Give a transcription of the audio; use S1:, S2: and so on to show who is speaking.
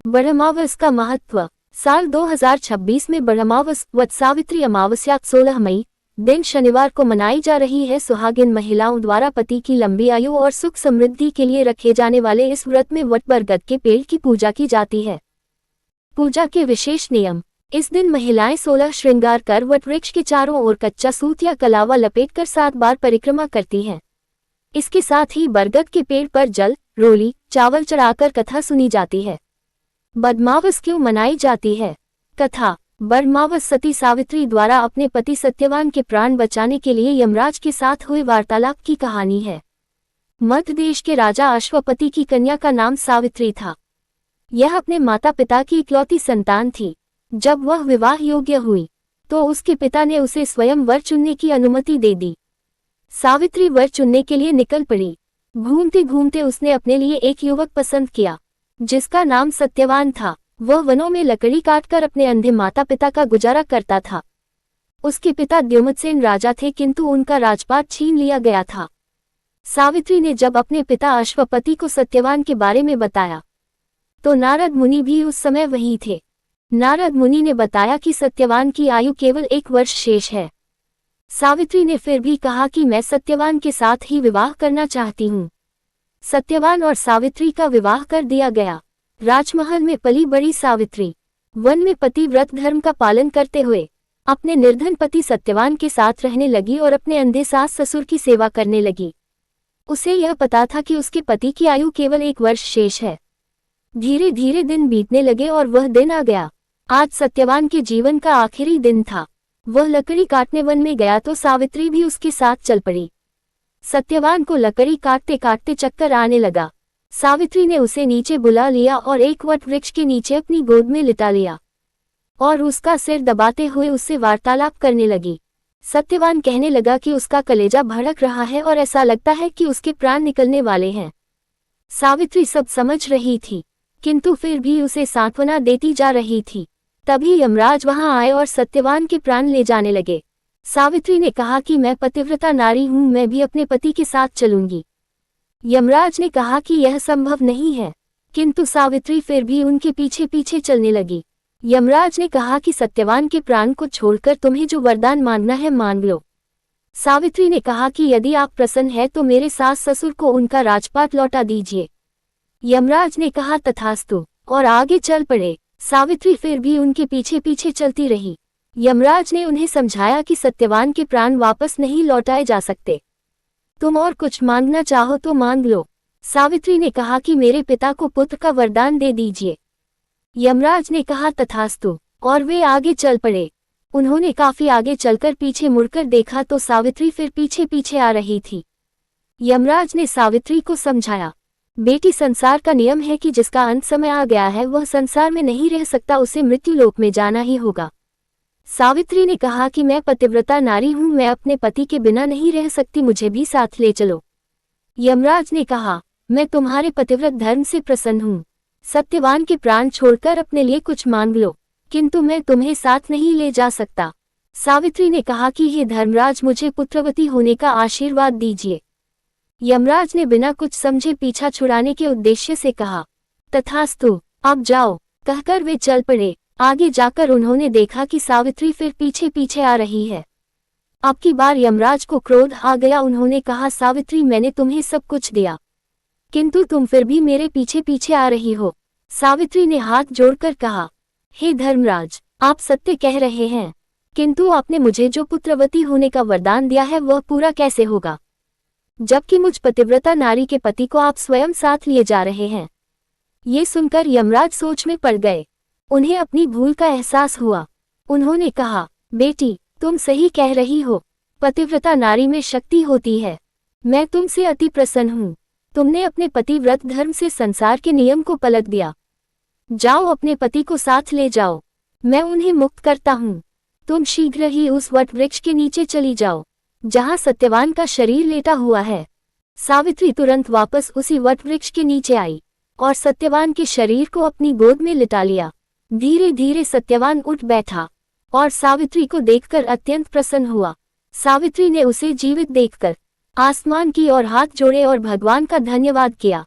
S1: ब्रह्मावस का महत्व। साल 2026 में ब्रह्मावस वट सावित्री अमावस्या 16 मई दिन शनिवार को मनाई जा रही है। सुहागिन महिलाओं द्वारा पति की लंबी आयु और सुख समृद्धि के लिए रखे जाने वाले इस व्रत में वट बरगद के पेड़ की पूजा की जाती है। पूजा के विशेष नियम। इस दिन महिलाएं 16 श्रृंगार कर वट वृक्ष के चारों ओर कच्चा सूत या कलावा लपेटकर 7 बार परिक्रमा करती हैं। इसके साथ ही बरगद के पेड़ पर जल, रोली, चावल चढ़ाकर कथा सुनी जाती है। ब्रह्मावस क्यों मनाई जाती है? कथा। ब्रह्मावस सती सावित्री द्वारा अपने पति सत्यवान के प्राण बचाने के लिए यमराज के साथ हुए वार्तालाप की कहानी है। मध्य देश के राजा अश्वपति की कन्या का नाम सावित्री था। यह अपने माता पिता की इकलौती संतान थी। जब वह विवाह योग्य हुई तो उसके पिता ने उसे स्वयं वर चुनने की अनुमति दे दी। सावित्री वर चुनने के लिए निकल पड़ी। घूमते घूमते उसने अपने लिए एक युवक पसंद किया जिसका नाम सत्यवान था। वह वनों में लकड़ी काटकर अपने अंधे माता पिता का गुजारा करता था। उसके पिता द्युमत्सेन राजा थे किंतु उनका राजपाट छीन लिया गया था। सावित्री ने जब अपने पिता अश्वपति को सत्यवान के बारे में बताया तो नारद मुनि भी उस समय वहीं थे। नारद मुनि ने बताया कि सत्यवान की आयु केवल 1 वर्ष शेष है। सावित्री ने फिर भी कहा कि मैं सत्यवान के साथ ही विवाह करना चाहती हूँ। सत्यवान और सावित्री का विवाह कर दिया गया। राजमहल में पली बड़ी सावित्री वन में पतिव्रत धर्म का पालन करते हुए अपने निर्धन पति सत्यवान के साथ रहने लगी और अपने अंधे सास ससुर की सेवा करने लगी। उसे यह पता था कि उसके पति की आयु केवल 1 वर्ष शेष है। धीरे धीरे दिन बीतने लगे और वह दिन आ गया। आज सत्यवान के जीवन का आखिरी दिन था। वह लकड़ी काटने वन में गया तो सावित्री भी उसके साथ चल पड़ी। सत्यवान को लकड़ी काटते काटते चक्कर आने लगा। सावित्री ने उसे नीचे बुला लिया और एक वट वृक्ष के नीचे अपनी गोद में लिटा लिया और उसका सिर दबाते हुए उससे वार्तालाप करने लगी। सत्यवान कहने लगा कि उसका कलेजा भड़क रहा है और ऐसा लगता है कि उसके प्राण निकलने वाले हैं। सावित्री सब समझ रही थी किंतु फिर भी उसे सांत्वना देती जा रही थी। तभी यमराज वहां आए और सत्यवान के प्राण ले जाने लगे। सावित्री ने कहा कि मैं पतिव्रता नारी हूं, मैं भी अपने पति के साथ चलूंगी। यमराज ने कहा कि यह संभव नहीं है किंतु सावित्री फिर भी उनके पीछे पीछे चलने लगी। यमराज ने कहा कि सत्यवान के प्राण को छोड़कर तुम्हें जो वरदान मांगना है मांग लो। सावित्री ने कहा कि यदि आप प्रसन्न हैं तो मेरे सास ससुर को उनका राजपाट लौटा दीजिए। यमराज ने कहा तथास्तु और आगे चल पड़े। सावित्री फिर भी उनके पीछे पीछे चलती रही। यमराज ने उन्हें समझाया कि सत्यवान के प्राण वापस नहीं लौटाए जा सकते। तुम और कुछ मांगना चाहो तो मांग लो। सावित्री ने कहा कि मेरे पिता को पुत्र का वरदान दे दीजिए। यमराज ने कहा तथास्तु और वे आगे चल पड़े। उन्होंने काफी आगे चलकर पीछे मुड़कर देखा तो सावित्री फिर पीछे पीछे आ रही थी। यमराज ने सावित्री को समझाया, बेटी संसार का नियम है कि जिसका अंत समय आ गया है वह संसार में नहीं रह सकता, उसे मृत्युलोक में जाना ही होगा। सावित्री ने कहा कि मैं पतिव्रता नारी हूं, मैं अपने पति के बिना नहीं रह सकती, मुझे भी साथ ले चलो। यमराज ने कहा मैं तुम्हारे पतिव्रत धर्म से प्रसन्न हूं। सत्यवान के प्राण छोड़कर अपने लिए कुछ मांग लो किंतु मैं तुम्हें साथ नहीं ले जा सकता। सावित्री ने कहा कि हे धर्मराज, मुझे पुत्रवती होने का आशीर्वाद दीजिए। यमराज ने बिना कुछ समझे पीछा छुड़ाने के उद्देश्य से कहा तथास्तु, अब जाओ, कहकर वे चल पड़े। आगे जाकर उन्होंने देखा कि सावित्री फिर पीछे पीछे आ रही है। अब की बार यमराज को क्रोध आ गया। उन्होंने कहा सावित्री, मैंने तुम्हें सब कुछ दिया किंतु तुम फिर भी मेरे पीछे पीछे आ रही हो। सावित्री ने हाथ जोड़कर कहा हे धर्मराज, आप सत्य कह रहे हैं किंतु आपने मुझे जो पुत्रवती होने का वरदान दिया है वह पूरा कैसे होगा, जबकि मुझ पतिव्रता नारी के पति को आप स्वयं साथ लिए जा रहे हैं। ये सुनकर यमराज सोच में पड़ गए। उन्हें अपनी भूल का एहसास हुआ। उन्होंने कहा बेटी, तुम सही कह रही हो, पतिव्रता नारी में शक्ति होती है। मैं तुमसे अति प्रसन्न हूँ। तुमने अपने पतिव्रत धर्म से संसार के नियम को पलट दिया। जाओ, अपने पति को साथ ले जाओ, मैं उन्हें मुक्त करता हूँ। तुम शीघ्र ही उस वट वृक्ष के नीचे चली जाओ जहाँ सत्यवान का शरीर लेटा हुआ है। सावित्री तुरंत वापस उसी वट वृक्ष के नीचे आई और सत्यवान के शरीर को अपनी गोद में लिटा लिया। धीरे धीरे सत्यवान उठ बैठा और सावित्री को देखकर अत्यंत प्रसन्न हुआ। सावित्री ने उसे जीवित देखकर आसमान की ओर हाथ जोड़े और भगवान का धन्यवाद किया।